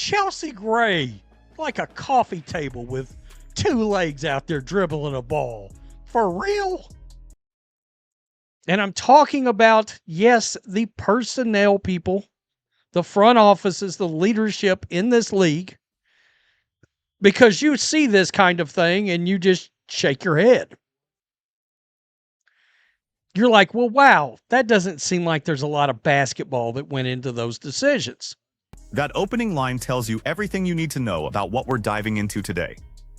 Chelsea Gray, like a coffee table with two legs out there dribbling a ball. For real? And I'm talking about, yes, the personnel people, the front offices, the leadership in this league, because you see this kind of thing and you just shake your head. You're like, well, wow, that doesn't seem like there's a lot of basketball that went into those decisions. That opening line tells you everything you need to know about what we're diving into today.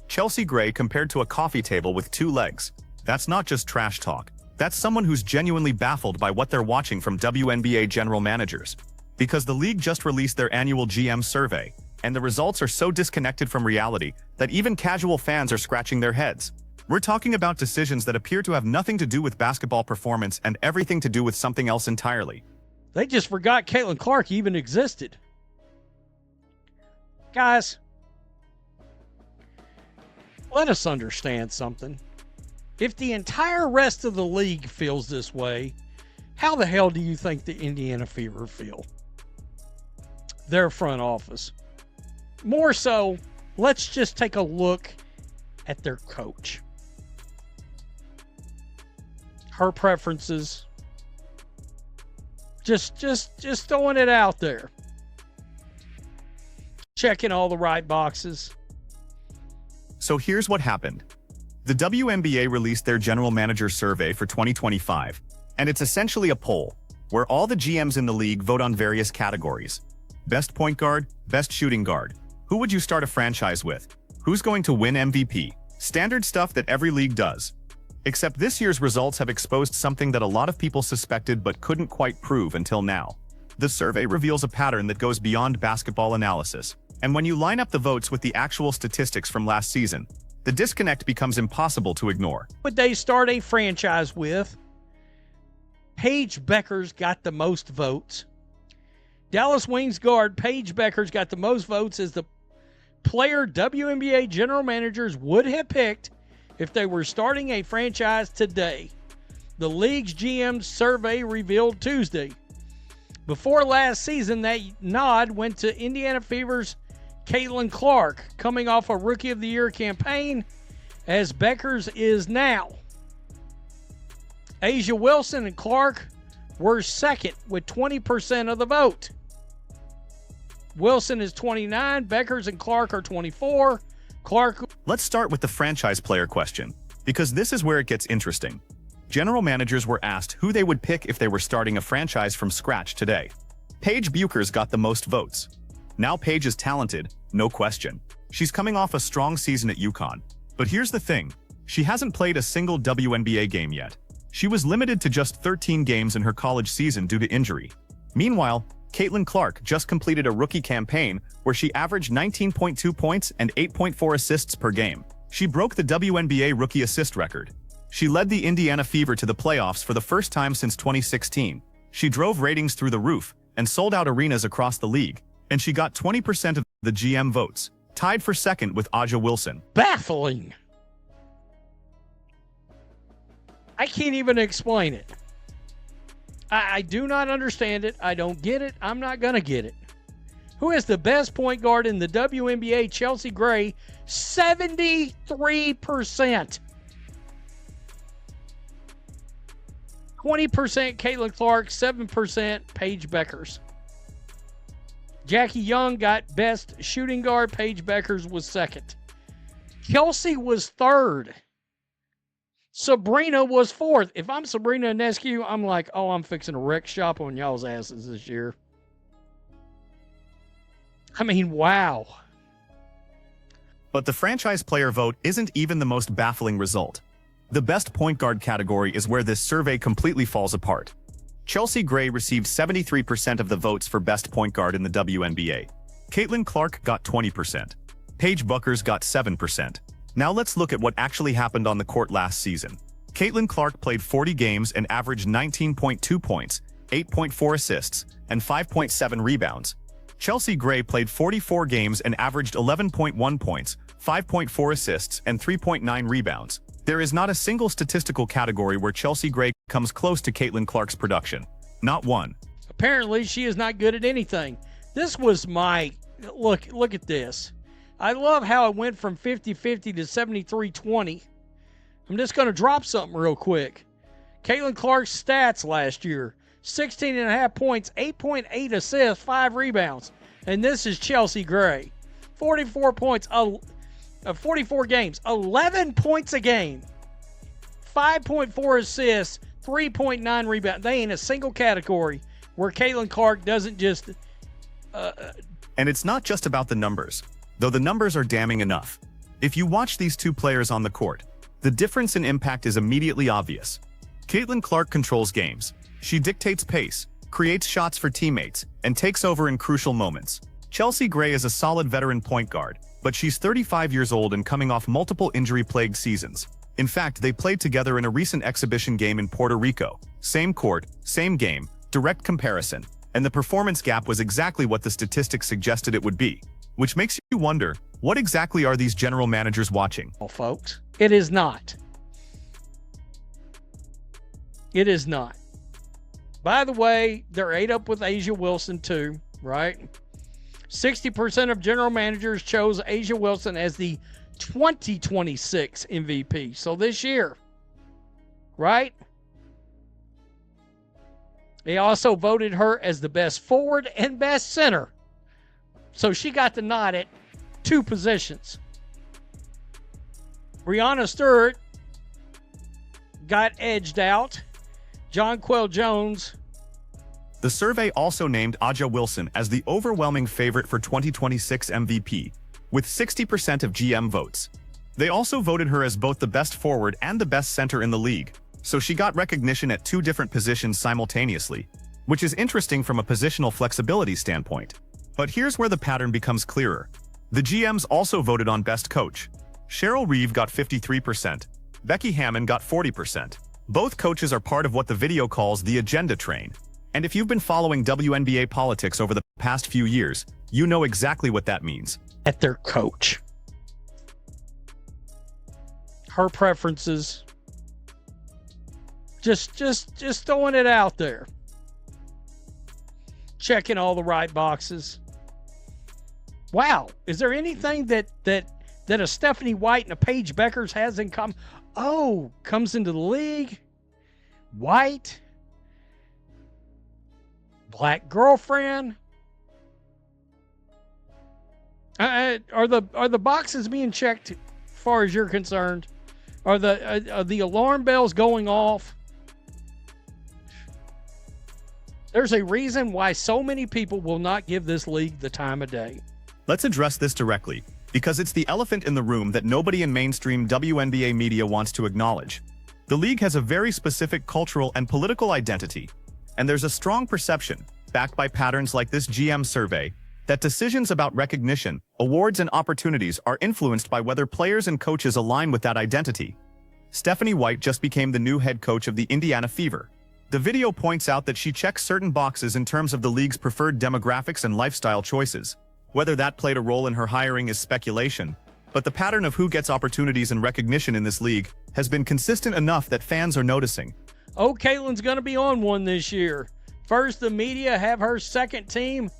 Chelsea Gray compared to a coffee table with two legs. That's not just trash talk. That's someone who's genuinely baffled by what they're watching from WNBA General Managers. Because the league just released their annual GM survey, and the results are so disconnected from reality that even casual fans are scratching their heads. We're talking about decisions that appear to have nothing to do with basketball performance and everything to do with something else entirely. They just forgot Caitlin Clark even existed. Guys, let us understand something. If the entire rest of the league feels this way, how the hell do you think the Indiana Fever feel? Their front office. More so, let's just take a look at their coach. Her preferences. Just throwing it out there. Checking all the right boxes. So here's what happened. The WNBA released their General Manager Survey for 2025, and it's essentially a poll where all the GMs in the league vote on various categories. Best point guard, best shooting guard. Who would you start a franchise with? Who's going to win MVP? Standard stuff that every league does. Except this year's results have exposed something that a lot of people suspected but couldn't quite prove until now. The survey reveals a pattern that goes beyond basketball analysis. And when you line up the votes with the actual statistics from last season, the disconnect becomes impossible to ignore. Would they start a franchise with? Paige Bueckers got the most votes. Dallas Wings guard Paige Bueckers got the most votes as the player WNBA General Managers would have picked if they were starting a franchise today. The league's GM survey revealed Tuesday. Before last season, that nod went to Indiana Fever's Caitlin Clark, coming off a Rookie of the Year campaign, as Bueckers is now. A'ja Wilson and Clark were second with 20% of the vote. Wilson is 29, Bueckers and Clark are 24. Clark. Let's start with the franchise player question, because this is where it gets interesting. General managers were asked who they would pick if they were starting a franchise from scratch today. Paige Bueckers got the most votes. Now Paige is talented, no question. She's coming off a strong season at UConn. But here's the thing, she hasn't played a single WNBA game yet. She was limited to just 13 games in her college season due to injury. Meanwhile, Caitlin Clark just completed a rookie campaign where she averaged 19.2 points and 8.4 assists per game. She broke the WNBA rookie assist record. She led the Indiana Fever to the playoffs for the first time since 2016. She drove ratings through the roof and sold out arenas across the league, and she got 20% of the GM votes, tied for second with A'ja Wilson. Baffling. I can't even explain it. I do not understand it. I don't get it. I'm not going to get it. Who is the best point guard in the WNBA? Chelsea Gray, 73%. 20% Caitlin Clark, 7% Paige Bueckers. Jackie Young got best shooting guard. Paige Bueckers was second. Kelsey was third. Sabrina was fourth. If I'm Sabrina Ionescu, I'm like, oh, I'm fixing a wreck shop on y'all's asses this year. I mean, wow. But the franchise player vote isn't even the most baffling result. The best point guard category is where this survey completely falls apart. Chelsea Gray received 73% of the votes for best point guard in the WNBA. Caitlin Clark got 20%. Paige Bueckers got 7%. Now let's look at what actually happened on the court last season. Caitlin Clark played 40 games and averaged 19.2 points, 8.4 assists, and 5.7 rebounds. Chelsea Gray played 44 games and averaged 11.1 points, 5.4 assists, and 3.9 rebounds. There is not a single statistical category where Chelsea Gray comes close to Caitlin Clark's production. Not one. Apparently, she is not good at anything. This was my look at this. I love how it went from 50-50 to 73-20. I'm just going to drop something real quick. Caitlin Clark's stats last year: 16.5 points, 8.8 assists, 5 rebounds. And this is Chelsea Gray. 44 points, 44 games, 11 points a game, 5.4 assists, 3.9 rebounds. They ain't a single category where Caitlin Clark doesn't just... And it's not just about the numbers, though the numbers are damning enough. If you watch these two players on the court, the difference in impact is immediately obvious. Caitlin Clark controls games. She dictates pace, creates shots for teammates, and takes over in crucial moments. Chelsea Gray is a solid veteran point guard, but she's 35 years old and coming off multiple injury-plagued seasons. In fact, they played together in a recent exhibition game in Puerto Rico. Same court, same game, direct comparison, and the performance gap was exactly what the statistics suggested it would be. Which makes you wonder, what exactly are these general managers watching? Well, folks, it is not. It is not. By the way, they're 8 up with A'ja Wilson too, right? 60% of general managers chose A'ja Wilson as the 2026 MVP. So this year, right? They also voted her as the best forward and best center. So she got the nod at 2 positions. Breanna Stewart got edged out. Jonquel Jones. The survey also named A'ja Wilson as the overwhelming favorite for 2026 MVP, with 60% of GM votes. They also voted her as both the best forward and the best center in the league, so she got recognition at 2 different positions simultaneously, which is interesting from a positional flexibility standpoint. But here's where the pattern becomes clearer. The GMs also voted on best coach. Cheryl Reeve got 53%, Becky Hammon got 40%. Both coaches are part of what the video calls the agenda train. And if you've been following WNBA politics over the past few years, you know exactly what that means. At their coach. Her preferences. Just throwing it out there. Checking all the right boxes. Wow. Is there anything that a Stephanie White and a Paige Bueckers has in common? Oh, comes into the league. White. Black girlfriend. Are the boxes being checked as far as you're concerned? Are the alarm bells going off? There's a reason why so many people will not give this league the time of day. Let's address this directly, because it's the elephant in the room that nobody in mainstream WNBA media wants to acknowledge. The league has a very specific cultural and political identity, and there's a strong perception, backed by patterns like this GM survey, that decisions about recognition, awards, and opportunities are influenced by whether players and coaches align with that identity. Stephanie White just became the new head coach of the Indiana Fever. The video points out that she checks certain boxes in terms of the league's preferred demographics and lifestyle choices. Whether that played a role in her hiring is speculation, but the pattern of who gets opportunities and recognition in this league has been consistent enough that fans are noticing. Oh, Caitlin's going to be on one this year. First, the media have her second team.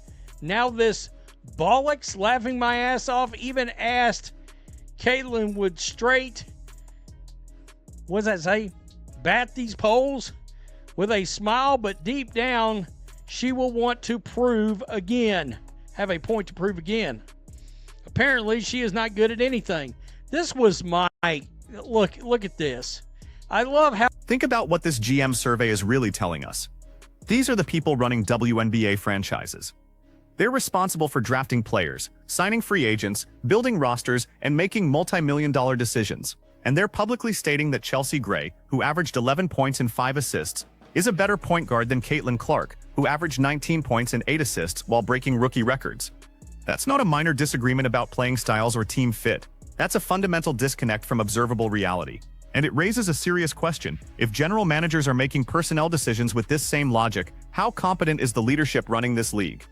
Now this bollocks laughing my ass off even asked Caitlin would straight, what does that say, bat these polls with a smile, but deep down, she will want to prove again. Have a point to prove again. Apparently, she is not good at anything. This was my, look at this. I love how... Think about what this GM survey is really telling us. These are the people running WNBA franchises. They're responsible for drafting players, signing free agents, building rosters, and making multi-million-dollar decisions. And they're publicly stating that Chelsea Gray, who averaged 11 points and 5 assists, is a better point guard than Caitlin Clark, who averaged 19 points and 8 assists while breaking rookie records. That's not a minor disagreement about playing styles or team fit. That's a fundamental disconnect from observable reality. And it raises a serious question. If general managers are making personnel decisions with this same logic, how competent is the leadership running this league?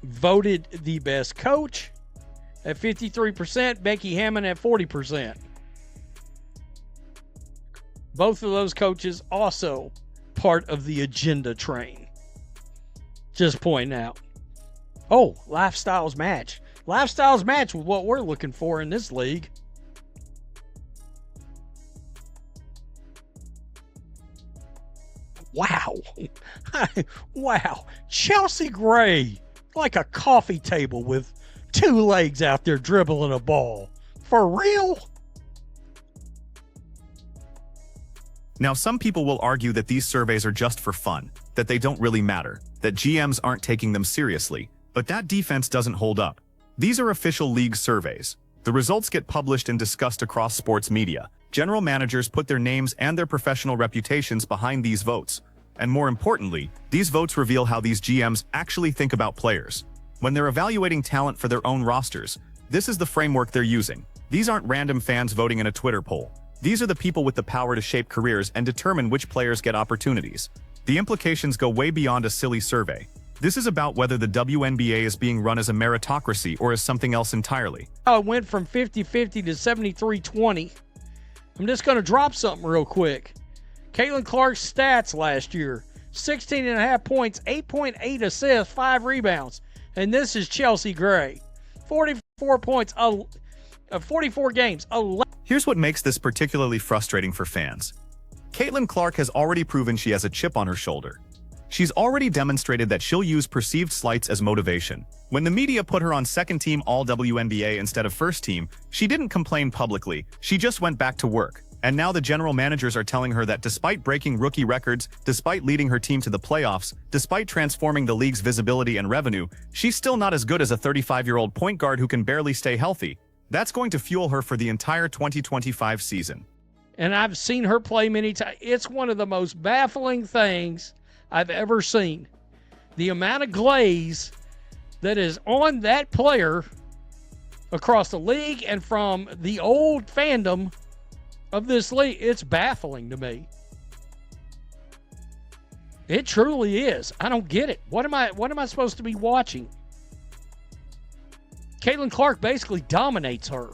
Voted the best coach at 53%, Becky Hammon at 40%. Both of those coaches also part of the agenda train. Just pointing out. Oh, lifestyles match. Lifestyles match with what we're looking for in this league. Wow. Wow. Chelsea Gray, like a coffee table with two legs out there dribbling a ball. For real? Now, some people will argue that these surveys are just for fun, that they don't really matter, that GMs aren't taking them seriously, but that defense doesn't hold up. These are official league surveys. The results get published and discussed across sports media. General managers put their names and their professional reputations behind these votes. And more importantly, these votes reveal how these GMs actually think about players. When they're evaluating talent for their own rosters, this is the framework they're using. These aren't random fans voting in a Twitter poll. These are the people with the power to shape careers and determine which players get opportunities. The implications go way beyond a silly survey. This is about whether the WNBA is being run as a meritocracy or as something else entirely. Oh, it went from 50-50 to 73-20. I'm just going to drop something real quick. Caitlin Clark's stats last year: 16.5 points, 8.8 assists, 5 rebounds. And this is Chelsea Gray. 44 points, 44 games, 11. Here's what makes this particularly frustrating for fans. Caitlin Clark has already proven she has a chip on her shoulder. She's already demonstrated that she'll use perceived slights as motivation. When the media put her on second-team All-WNBA instead of first-team, she didn't complain publicly, she just went back to work. And now the general managers are telling her that despite breaking rookie records, despite leading her team to the playoffs, despite transforming the league's visibility and revenue, she's still not as good as a 35-year-old point guard who can barely stay healthy. That's going to fuel her for the entire 2025 season. And I've seen her play many times. It's one of the most baffling things I've ever seen. The amount of glaze that is on that player across the league and from the old fandom of this league, it's baffling to me. It truly is. I don't get it. What am I supposed to be watching? Caitlin Clark basically dominates her.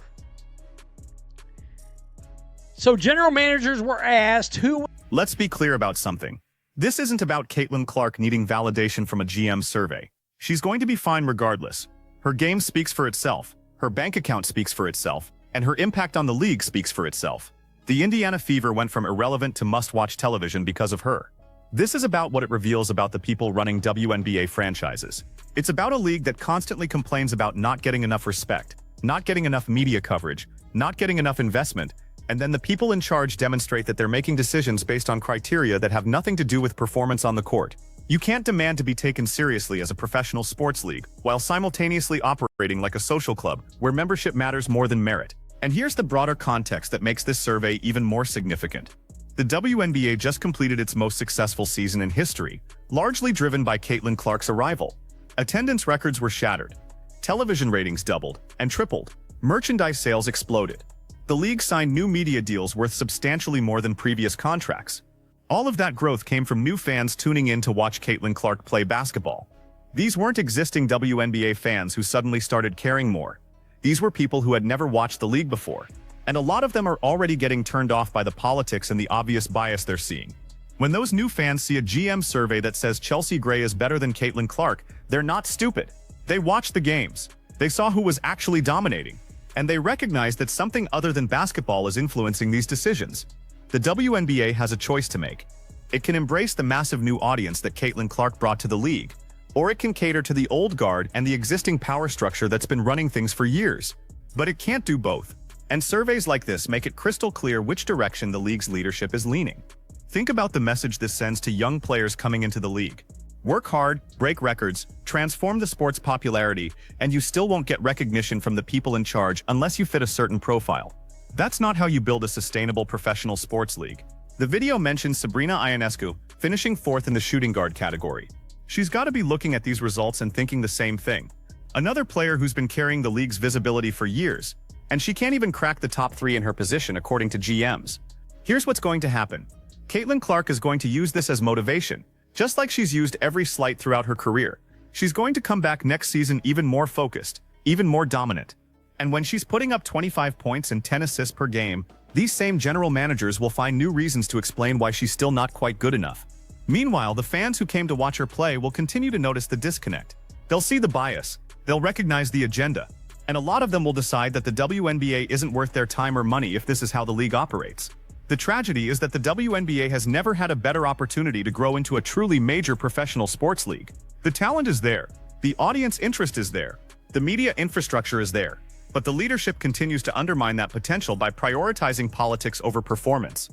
So general managers were asked who... Let's be clear about something. This isn't about Caitlin Clark needing validation from a GM survey. She's going to be fine regardless. Her game speaks for itself, her bank account speaks for itself, and her impact on the league speaks for itself. The Indiana Fever went from irrelevant to must-watch television because of her. This is about what it reveals about the people running WNBA franchises. It's about a league that constantly complains about not getting enough respect, not getting enough media coverage, not getting enough investment, and then the people in charge demonstrate that they're making decisions based on criteria that have nothing to do with performance on the court. You can't demand to be taken seriously as a professional sports league while simultaneously operating like a social club where membership matters more than merit. And here's the broader context that makes this survey even more significant. The WNBA just completed its most successful season in history, largely driven by Caitlin Clark's arrival. Attendance records were shattered. Television ratings doubled and tripled. Merchandise sales exploded. The league signed new media deals worth substantially more than previous contracts. All of that growth came from new fans tuning in to watch Caitlin Clark play basketball. These weren't existing WNBA fans who suddenly started caring more. These were people who had never watched the league before, and a lot of them are already getting turned off by the politics and the obvious bias they're seeing. When those new fans see a GM survey that says Chelsea Gray is better than Caitlin Clark, they're not stupid. They watched the games. They saw who was actually dominating. And they recognize that something other than basketball is influencing these decisions. The WNBA has a choice to make. It can embrace the massive new audience that Caitlin Clark brought to the league, or it can cater to the old guard and the existing power structure that's been running things for years. But it can't do both. And surveys like this make it crystal clear which direction the league's leadership is leaning. Think about the message this sends to young players coming into the league. Work hard, break records, transform the sport's popularity, and you still won't get recognition from the people in charge unless you fit a certain profile. That's not how you build a sustainable professional sports league. The video mentions Sabrina Ionescu, finishing 4th in the shooting guard category. She's got to be looking at these results and thinking the same thing. Another player who's been carrying the league's visibility for years, and she can't even crack the top 3 in her position according to GMs. Here's what's going to happen. Caitlin Clark is going to use this as motivation. Just like she's used every slight throughout her career, she's going to come back next season even more focused, even more dominant. And when she's putting up 25 points and 10 assists per game, these same general managers will find new reasons to explain why she's still not quite good enough. Meanwhile, the fans who came to watch her play will continue to notice the disconnect. They'll see the bias, they'll recognize the agenda, and a lot of them will decide that the WNBA isn't worth their time or money if this is how the league operates. The tragedy is that the WNBA has never had a better opportunity to grow into a truly major professional sports league. The talent is there, the audience interest is there, the media infrastructure is there, but the leadership continues to undermine that potential by prioritizing politics over performance.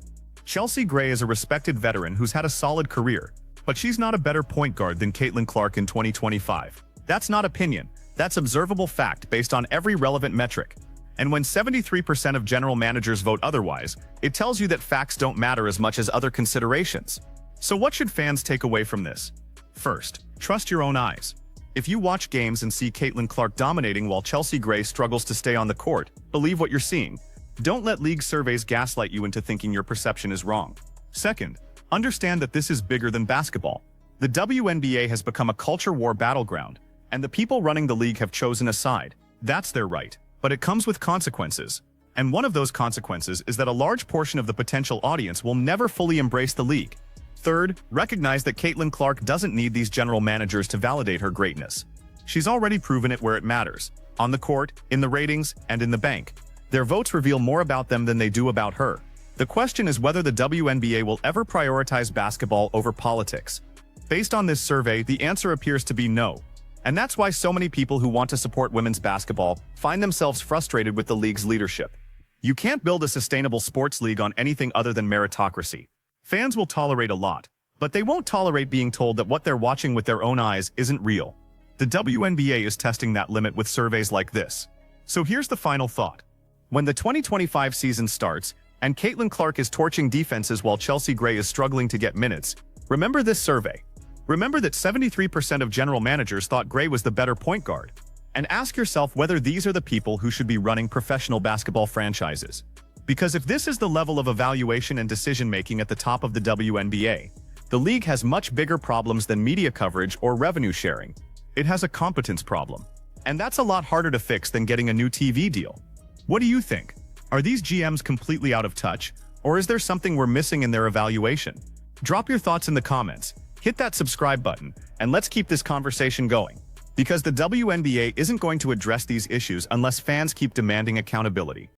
Chelsea Gray is a respected veteran who's had a solid career, but she's not a better point guard than Caitlin Clark in 2025. That's not opinion, that's observable fact based on every relevant metric. And when 73% of general managers vote otherwise, it tells you that facts don't matter as much as other considerations. So what should fans take away from this? First, trust your own eyes. If you watch games and see Caitlin Clark dominating while Chelsea Gray struggles to stay on the court, believe what you're seeing. Don't let league surveys gaslight you into thinking your perception is wrong. Second, understand that this is bigger than basketball. The WNBA has become a culture war battleground, and the people running the league have chosen a side. That's their right. But it comes with consequences. And one of those consequences is that a large portion of the potential audience will never fully embrace the league. Third, recognize that Caitlin Clark doesn't need these general managers to validate her greatness. She's already proven it where it matters, on the court, in the ratings, and in the bank. Their votes reveal more about them than they do about her. The question is whether the WNBA will ever prioritize basketball over politics. Based on this survey, the answer appears to be no. And that's why so many people who want to support women's basketball find themselves frustrated with the league's leadership. You can't build a sustainable sports league on anything other than meritocracy. Fans will tolerate a lot, but they won't tolerate being told that what they're watching with their own eyes isn't real. The WNBA is testing that limit with surveys like this. So here's the final thought. When the 2025 season starts, and Caitlin Clark is torching defenses while Chelsea Gray is struggling to get minutes, remember this survey. Remember that 73% of general managers thought Gray was the better point guard. And ask yourself whether these are the people who should be running professional basketball franchises. Because if this is the level of evaluation and decision-making at the top of the WNBA, the league has much bigger problems than media coverage or revenue sharing. It has a competence problem. And that's a lot harder to fix than getting a new TV deal. What do you think? Are these GMs completely out of touch, or is there something we're missing in their evaluation? Drop your thoughts in the comments. Hit that subscribe button, and let's keep this conversation going. Because the WNBA isn't going to address these issues unless fans keep demanding accountability.